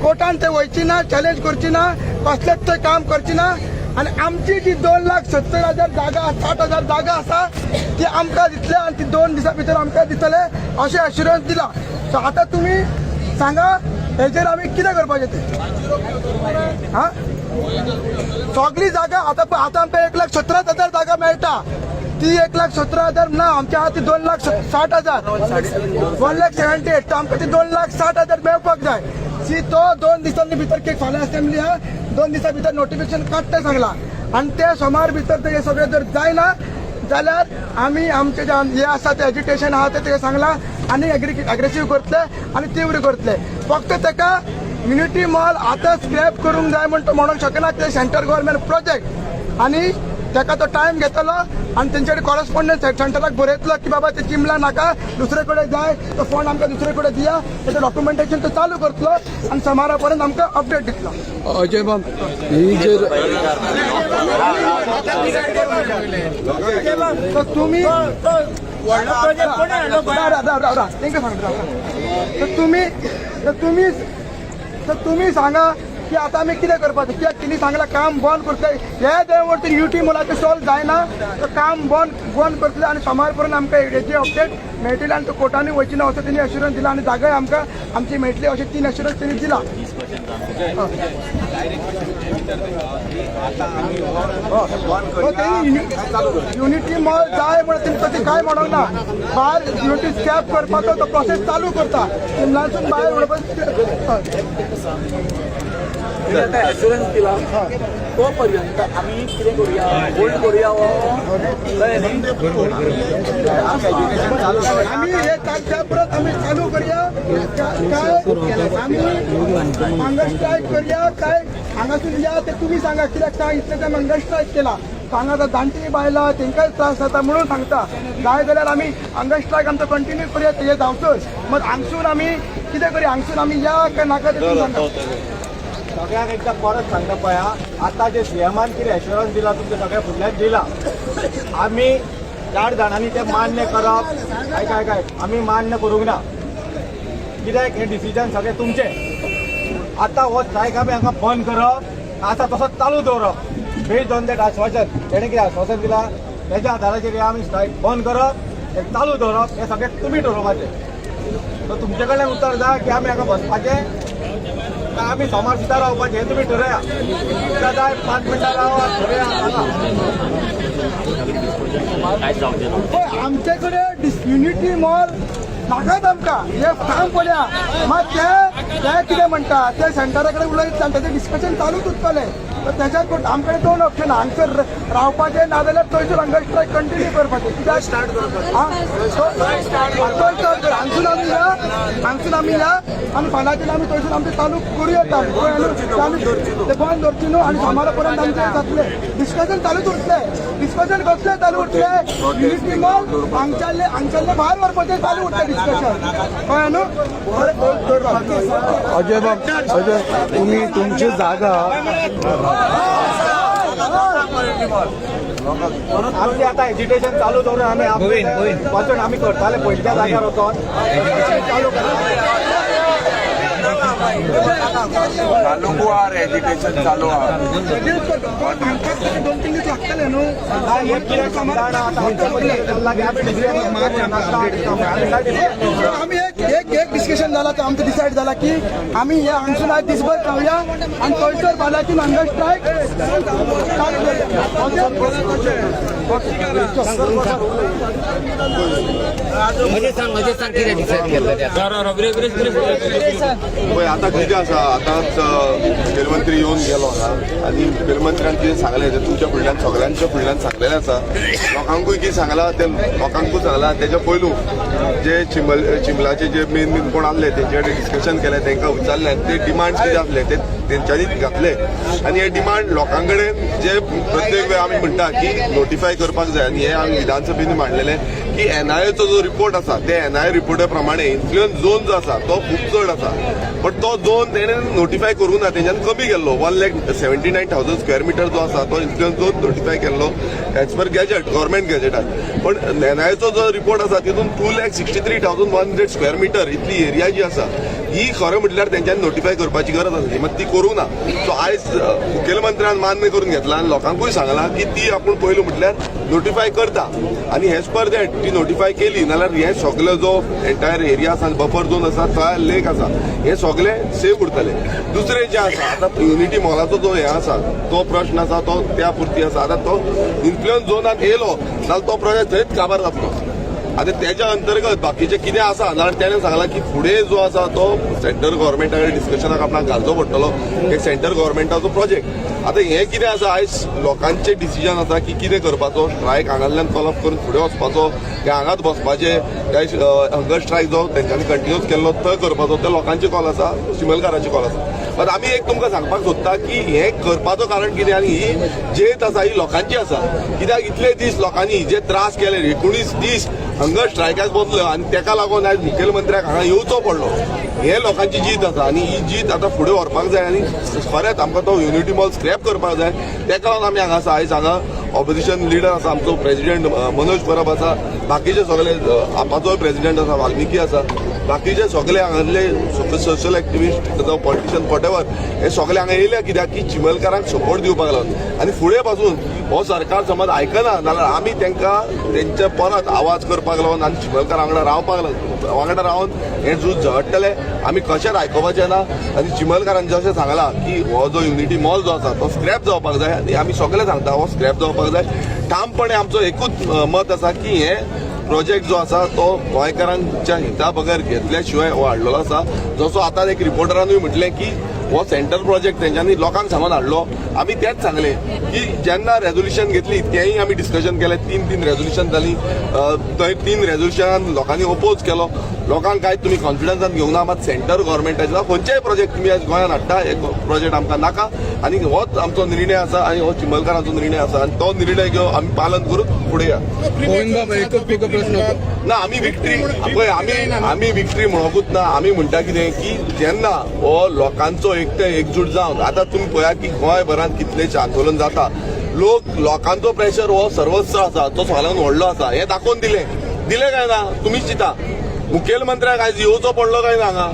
कोर्टान ते वयची ना चॅलेंज करची ना कसलेच ते काम करची ना आनी आमची जी 2,70,000 जागा 60,000 जागा आसा ती आमकां दितले आनी ती 2 दिसां भितर आमकां दितले अशें एश्युरन्स दिला. सो आतां तुमी सांगा हेजेर आमी कितें करपाचें ते हा सगळी जागा आतां आमकां 1,17,000 जागा मेळटा ती 1,17,000 ना आमच्या हाती 2,60,000 1,78,000 आमकां ती 2,60,000 मेळपाक जाय. सी तो 2 दिसांनी भितर केक फाल्यां असेंब्ली आहा 2 दिसां भितर नोटिफिकेशन काडटा सांगला आनी ते सोमार भितर ते सगळें जर जायना जाल्यार आमी आमचे जे हे आसा ते एज्युटेशन आहा ते सांगला आनी एग्रेसीव करतले आनी तीव्र करतले. फक्त ताका युनिटी मॉल आतां स्क्रॅप करूंक जाय म्हण तो म्हणूंक शकना ते सेंट्रल गव्हर्नमेंट प्रोजेक्ट आनी ताका तो टायम घेतलो आनी तेंचे कडेन कॉरस्पॉन्डंट सेंटराक बरयतलो की बाबा ते चिमला नाका दुसरे कडेन जाय तो फंड आमकां दुसरे कडेन दिया तें डॉक्युमेंटेशन तो चालू करतलो आनी सोमारा पर्यंत आमकां अपडेट दितलो. अजय बाब ही जे तुम्ही व्हडलो प्रोजेक्ट कोणी हाडलो गोंयांत? तेंका सांगता तर तुम्ही सांगा की आता आम्ही कितें करपाचें? कित्याक तिणी सांगलां काम बंद करतले. हे जर युटी मोलाचें सॉल्व जायना तर काम बंद करतले आनी सोमार पर्यंत आमकां हेची अपडेट मेळटली आनी तो कोर्टांनी वयची ना असो तेणी एश्युरन्स दिला आनी जागाय आमकां आमची मेळटली अशें 3 एश्युरन्स तेणी दिला. युनिटी मॉल जाय म्हणून तेणी तशें कांय म्हणूंक ना. भायर युनिटी स्कॅप करपाचो तो प्रोसेस चालू करता. शिमलासून भायर आता एश्युरन्स दिला तो पर्यंत आम्ही कितें करूया? होल्ड करूया आम्ही हे त्या परत आम्ही चालू करूया काय आम्ही हांगा स्ट्रायक करूया काय हांगासून या ते तुम्ही सांगा. कित्याक काय इतले टायम हांगा स्ट्रायक केला सांगा. तर जाणटी बायलां तेंकाय त्रास जाता म्हणून सांगता. जाय जाल्यार आमी हांगा स्ट्रायक आमचो कंटिन्यू करूया. ते जावचोच मग हांगसून आमी कितें करूया? हांगसून आमी या काय नाका ते तुम्ही सांगा. सगळ्यांक एकदा परत सांगता पळया, आता जे सीएमान कितें एश्युरन्स दिला तुमच्या सगळ्या फुडल्यान दिला. आमी 4 जाणांनी ते मान्य करप काय आमी मान्य करूंक ना. कित्याक हे डिसिजन सगळे तुमचे. आता हो स्ट्रायक आमी हांगा बंद करप आसा तसोच चालू दवरप. बेस्ड ऑन दॅट आश्वासन तेणें कितें आश्वासन दिला तेज्या आधाराचेर आमी स्ट्रायक बंद करप हे चालू दवरप हे सगळें तुमी ठरोवपाचें. सो तुमचे कडल्यान उतर जाय की आमी हांगा बसपाचें काय आमी सोमार सुद्दां रावपाचें हें तुमी ठरया. तुमकां जाय 5 मिनटां रावा ठरया. आमचे कडेन युनिटी मॉल नाकाच आमकां हे काम पळया. मात ते कितें म्हणटा ते सेंटरा कडेन उलयता तेजें डिस्कशन चालूच उरतलें. तर त्याच्यात आमकडे 2 ऑप्शन हांगसर रावपाचें नाजाल्यार थंयसर हांगा स्ट्रायक कंटिन्यू करपाचें. कित्याक स्टार्ट करपाचें हांगसून आमी या आनी फाल्याच्यान आमी थंयसून आमचें चालू करूं येता. ते बंद दवरची न्हू आनी सोमारा पर्यंत आमचें जातलें. डिस्कशन चालूच उरतलें. डिस्कशन कसलें चालू उरतलें? युनिटी मॉल हांगच्याल्ले भायर व्हरपाचें चालू उरतलें डिस्कशन. कळ्ळें न्हू? अजय तुम्ही तुमची जागा आमची आता एज्युटेशन चालू दवरून आमी वचून आमी करताले पयलींच्या जाग्यार वचोन एज्युकेशन चालू चालू आहा एज्युकेशन चालू आहा. 2-3 दीस लागतले न्हू. आम्ही एक डिस्कशन झाला तर आमचं डिसाईड झाला की आम्ही हे हांगसून आज दिसभर रावया आणि थंयसर फाल्याच्यान हांगा स्ट्रायक आता कितें आसा आतांच मुखेलमंत्री येवन गेलो आहा आनी मुखेलमंत्र्यान कितें सांगलें तें तुमच्या फुडल्यान सगळ्यांच्या फुडल्यान सांगलेलें आसा. लोकांकूय कितें सांगलां तें लोकांकूय सांगलां. तेच्या पयलू जे चिंबलाचे जे मेन कोण आसले तेंचे कडेन डिस्कशन केलें तांकां विचारलें ते डिमांड्स कितें आसले ते तेंच्यांनी घातले. आनी हे डिमांड लोकां कडेन जे प्रत्येक वेळ आमी म्हणटा की नोटिफाय करपाक जाय आनी हे आमी विधानसभेन मांडलेले की NIAचो जो रिपोर्ट आसा ते NIA रिपोर्टा प्रमाणे इन्फ्लुएन्स झोन जो आसा तो खूब चड आसा. बट तो झोन तेणें नोटिफाय करूं ना. तेच्यान कमी केल्लो 1,79,000 स्क्वेअर मिटर जो आसा तो इन्फ्लुएन्स झोन नोटिफाय केल्लो एज पर गॅजेट गव्हर्मेंट गॅजेटान. पण NIAचो जो रिपोर्ट आसा तितून 2,63,100 स्क्वेअर मिटर इतली एरिया जी आसा ही खरें म्हटल्यार तेंच्यांनी नोटिफाय करपाची गरज आसली. मात ती करूं ना. सो आयज मुखेलमंत्र्यान मान्य करून घेतला आनी लोकांकूय सांगलां की ती आपूण पयलू म्हटल्यार नोटिफाय करता आनी एज पर दॅट ती नोटिफाय केली नाल्यार हे सगळे जो एंटायर एरिया आसा बफर झोन आसा ट्रायल लेक आसा हे सगळे सेफ उरतले. दुसरें जें आसा आतां युनिटी मॉलाचो जो हे आसा तो प्रश्न आसा तो त्या पुरती आसा. आतां तो इन्फ्लुएन्स झोनात येयलो जाल्यार तो प्रोजेक्ट थंयच काबार जातलो. आतां तेच्या अंतर्गत बाकीचें कितें आसा जाल्यार तेणें सांगलां की फुडें जो आसा तो सेंट्रल गव्हर्मेंटा कडेन डिस्कशनाक आपणाक घालचो पडटलो. एक सेंट्रल गव्हर्मेंटाचो प्रोजेक्ट. आतां हें कितें आसा आयज लोकांचें डिसिजन आसा की कितें करपाचो. स्ट्रायक हांगांतल्यान कॉलअप करून फुडें वचपाचो काय हांगाच बसपाचें काय हंगर स्ट्रायक जो तेंच्यांनी कंटिन्यूस केल्लो थंय करपाचो ते लोकांचे कॉल आसा चिमलकारांचे कॉल आसा. बट आमी एक तुमकां सांगपाक सोदता की हें करपाचो कारण कितें आनी ही जेत आसा ही लोकांची आसा. कित्याक इतले दीस लोकांनी जे त्रास केले 19 दीस हंगर स्ट्रायकाक बसलो आनी ताका लागून आयज मुखेलमंत्र्याक हांगा येवचो पडलो. हे लोकांची जीत आसा आनी ही जीत आतां फुडें व्हरपाक जाय आनी खरेंच आमकां तो युनिटी मॉल स्क्रॅप करपाक जाय. ताका लागून आमी हांगा आसा. आयज हांगा ऑपोजिशन लिडर आसा आमचो प्रेसिडेंट मनोज परब आसा, बाकीचे सगळे आपाचो प्रेसिडेंट आसा वाल्मिकी आसा, बाकीचे सगळे हांगातले सोशल एक्टिविस्ट जावं पॉलिटिशियन वॉटेवर हे सगळे हांगा येयले कित्याक की चिमलकारांक सपोर्ट दिवपाक लागून. आनी फुडें पासून हो सरकार समज आयकना जाल्यार आमी तांकां तेंचे परत आवाज करपाक लागून आनी चिमलकार वांगडा रावन हे झूज झगडटले. आमी कशेंच आयकोपाचें ना आनी चिमलकारांनी जशें सांगलां की हो जो युनिटी मॉल जो आसा तो स्क्रॅप जावपाक जाय आनी आमी सगळे सांगता हो स्क्रॅप जावपाक जाय. ठामपणे आमचो एकूच मत आसा की हे प्रोजेक्ट जो आसा तो गोंयकारांच्या हिता बगर घेतल्या शिवाय हो हाडलेलो आसा. जसो आतां एक रिपोर्टरानूय म्हटलें की हो सेंट्रल प्रोजेक्ट तेंच्यांनी लोकांक सांगून हाडलो. आमी तेंच सांगले की जेन्ना रेजोल्युशन घेतली तेंय आमी डिस्कशन केलें. तीन रेजोल्युशन जालीं. थंय 3 रेजोल्युशनान लोकांनी ओपोज केलो. लोकांक कांय तुमी कॉन्फिडन्सान घेवंक ना. मात सेंटर गव्हर्मेंटाचे खंयचेय प्रोजेक्ट तुमी आज गोंयांत हाडटा हे प्रोजेक्ट आमकां नाका आनी होच आमचो निर्णय आसा आनी हो चिमलकारांचो निर्णय आसा आनी तो निर्णय घेवन आमी पालन करून फुडें या. गोविंद बाब एकच तुका प्रश्न ना आमी विक्ट्री पळय आमी विक्ट्री म्हणोकूच ना. आमी म्हणटा कितें की जेन्ना हो लोकांचो एकजूट जावन आतां तुमी पळया की गोंयभरांत कितलेशे आंदोलन जाता. लोकांचो प्रेशर हो सर्वस्व आसा तो सगळ्यांत व्हडलो आसा हे दाखोवन दिले काय ना. तुमीच चिंता मुखेलमंत्र्याक आयज येवचो पडलो काय ना हांगा.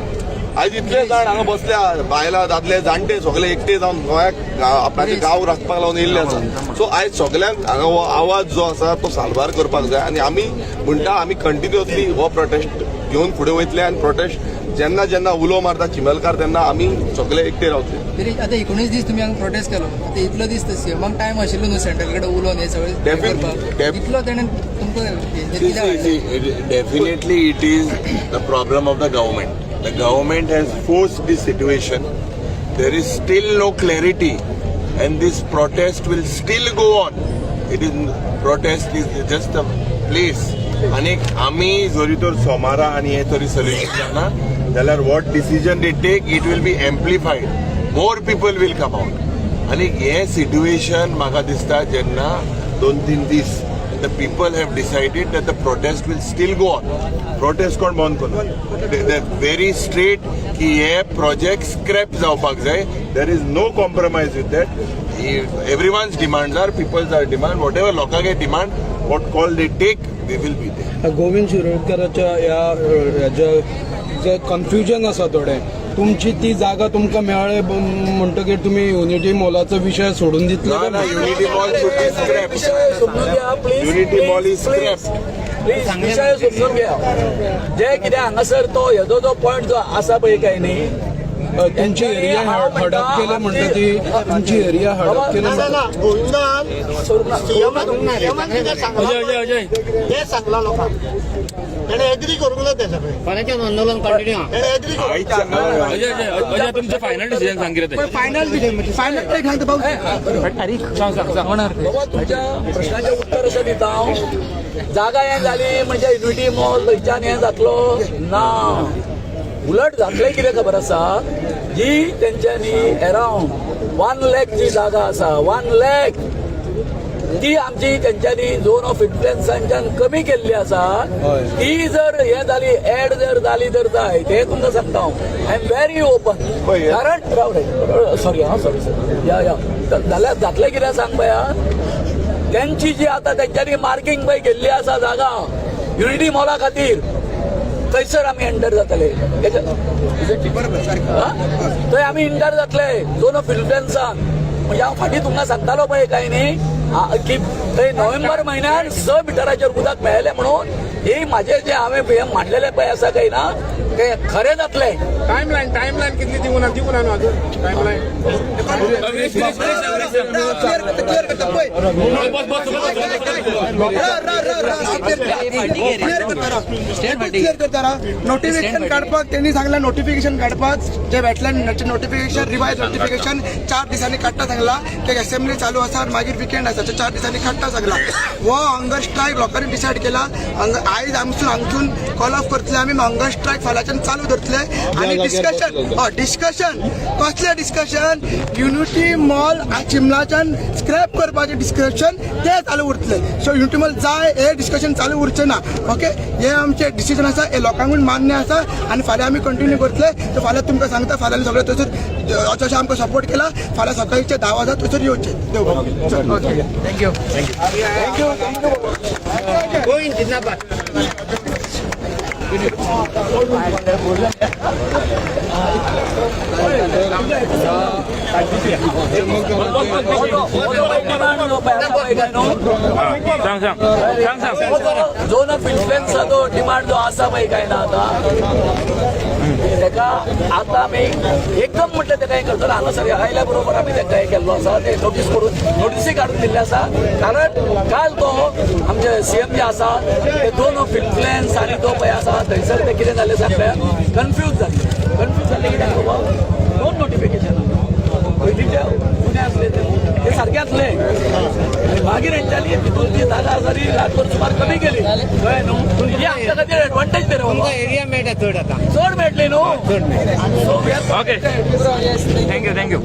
आयज इतले जाण हांगा बसल्या बायला दादले जाणटे सगळे एकटे जावन गोंयाक आपणाचे गांव राखपाक लागून येयल्ले आसा. सो आयज सगळ्यांक हांगा हो आवाज जो आसा तो सालबार करपाक जाय आनी आमी म्हणटा आमी कंटिन्युअसली हो प्रोटेस्ट घेवन फुडें वयतले आनी प्रोटेस्ट जेन्ना जेन्ना उलो मारता चिमलकार तेन्ना आमी सगळे एकटे रावतले. तरी आता 19 दीस तुम्ही हांगा प्रोटेस्ट केलो. आता इतलो दीस सीएमाक टायम आशिल्लो न्हू सेंट्रल कडेन उलोवन हे सगळे इतलो तेणें तुमकां Definitely it is the problem of the government. The government has forced this situation. There is still no clarity and this protest will still go on. Protest is just a place. आणि आम्ही जरी तर सोमारा आणि हे तरी solution जाना जाल्यार what decision they take it will be amplified. More people will come out आणि हे सिट्युएशन म्हाका दिसता जेन्ना 2-3 दीस the people have decided that the protest will still go on. Protest कोण बंद करना. They're very straight की हे project scrap जावपाक जाय. There is no compromise with that. Everyone's demands are people's are demand. Whatever लोकांचे demand, what call they take, we will be there. Govind शिरोडकराच्या या confusion आसा थोडे. तुमची ती जागा तुमकां मेळ्ळे म्हणटकीर तुमी युनिटी मॉलाचो विशय सोडून दितले. Unity mall should be scrapped. Unity Mall is scrapped. Please विशय समजून घ्या. जे कितें हांगासर तो हेजो जो पॉयंट जो आसा पळय काय न्ही तुमची एरिया हडप केले म्हणटा ती तुमची एरिया हडप केले हे सांगला लोकांक तेणे एग्री करूंक ना ते सगळे फाल्याच्यान आंदोलन कंटिन्यू तुमचं फायनल डिसिजन सांग कितें फायनल तारीख सांगता बाबा तुमच्या प्रश्नाचें उत्तर अशें दिता हांव. जागा हें जाली म्हणजे युनिटी मॉल थंयच्यान हें जातलो ना. उलट जातलें कितें खबर आसा जी तेंच्यांनी अरावंड 1 लाख जी जागा आसा 1 लाख ती आमची तेंच्यांनी झोन ऑफ इन्फ्लुएन्सांच्यान कमी केल्ली आसा. ती जर हे जाली एड जर जाली तर जाय ते तुमकां सांगता हांव. I am very open. कारण सॉरी सॉरी या जाल्यार जातलें कितें सांग पळया तेंची जी आतां तेंच्यांनी मार्किंग पळय केल्ली आसा जागा युनिटी मॉला खातीर थंयसर आमी एंटर जातले. थंय आमी एंटर जातले झोन ऑफ इन्फ्लुएन्सान. म्हणजे हांव फाटीं तुमकां सांगतालो पळय काय न्ही की थंय नोव्हेंबर म्हयन्यान 6 मिटराचेर उदक मेळयलें म्हणून ही म्हाजें जें हांवें हे मांडलेलें पळय आसा काय ना तें खरें जातलें. टायमलाईन कितली दिवना न्हू अजून टायमलाईन नोटिफिकेशन काढपाक त्यांनी सांगला. नोटिफिकेशन काढपाक जे वेटलँड नोटिफिकेशन रिवायज नोटिफिकेशन 4 दिसांनी काडटा सांगला. ते असेंब्ली चालू आसा मागीर विकेंड आसा 4 दिसांनी काडटा सांगला. हो हंगर स्ट्रायक लोकांनी डिसायड केला. आयज हांगसून कॉल ऑफ करतले आमी हंगर स्ट्रायक फाल्यांच्यान चालू धरतले आनी डिस्कशन कसलें डिस्कशन युनिटी मॉल चिमलाच्यान स्क्रॅप करपाचें डिस्कशन तें चालू उरतलें सो युनिटी मॉल जाय हे डिस्कशन चालू उरचें ना ओके हे आमचें डिसिजन आसा हे लोकांकूय मान्य आसा आनी फाल्यां आमी कंटिन्यू करतले तर फाल्यां तुमकां सांगता फाल्यां सगळे थंयसर जशें आमकां सपोर्ट केला फाल्यां सकाळीचे 10 वाजता थंयसर येवचें थँक्यू जो ना फिल्मचा जो डिमांड जो आसा पळय काय ना तेका आता आमी एकदम म्हटलं तेका हें करतलो हांगासर आयल्या बरोबर आमी तेका हें केल्लो आसा ते नोटीसी काडून दिल्ले आसा कारण काल तो आमचे सीएम जे आसा ते दोन फिल्म प्लॅन्स आनी तो पळय आसा थंयसर ते कितें जालें सांगलें कन्फ्यूज जाल्ले कित्याक खबर दोन नोटिफिकेशन पयलींचे पुणे आसले ते सारके आसले मागीर हेंच्यांनी तितून ती जागा जरी रातभर सुमार कमी केली कळ्ळें न्हू ही आमच्या खातीर एडवांटेज तर एरिया मेळटा चड आता चड मेळटली न्हू ओके थँक्यू